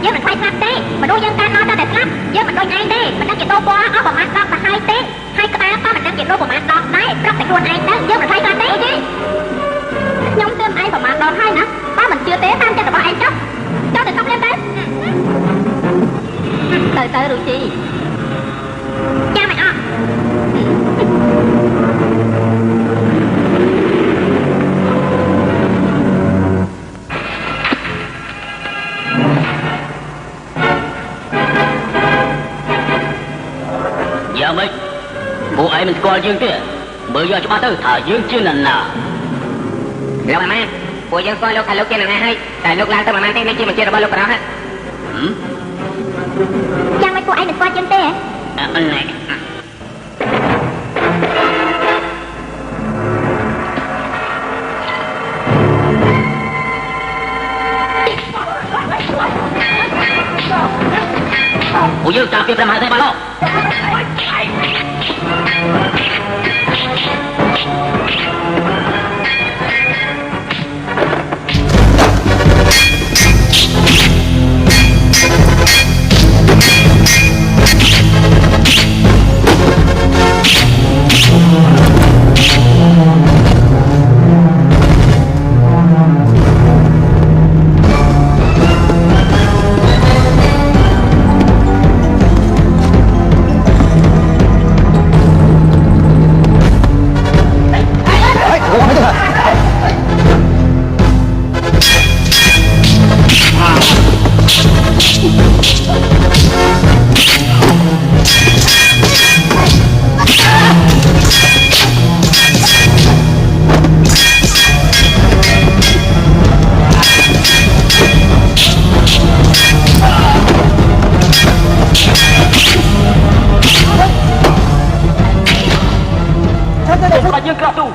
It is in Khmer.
យើងមិនខ្លាចស្លាប់ទេមនុស្សយើងតាមមកតែស្លាប់យើងមិនដូចឯងទេមិនដឹងជាតោពណ៌អស់ប្រមាណដងទៅហើយទេហើយក្បាលក៏មិនដឹងជាលោកប្រមាណដងដែរប្រាប់តែខ្លួនឯងទៅយើងមិនខ្លាចស្លាប់ទេអីទេខ្ញុំទើបឯងប្រមាណដងហើយណាបើមិនជឿទេតាមចិត្តរបស់ឯងចុះចូលទៅសុំលៀមទៅទៅរុជីចាំមិនអត់យ៉ាងម៉េចពួកឯងមិនស្គាល់យើងទេមើលយកច្បាស់ទៅថាយើងជានរណាលោកអាម៉ាពួកយើងស្គាល់លោកថាលោកជានរណាហើយតែលោកឡើងទៅអាម៉ាទេនេះជាបញ្ជារបស់លោកប្រោះហ្នឹងយ៉ាងម៉េចពួកឯងមិនស្គាល់យើងទេអឺណែពួកយើងចាប់ពីប្រមាថទេបាទលោកយើងក្រាបទូ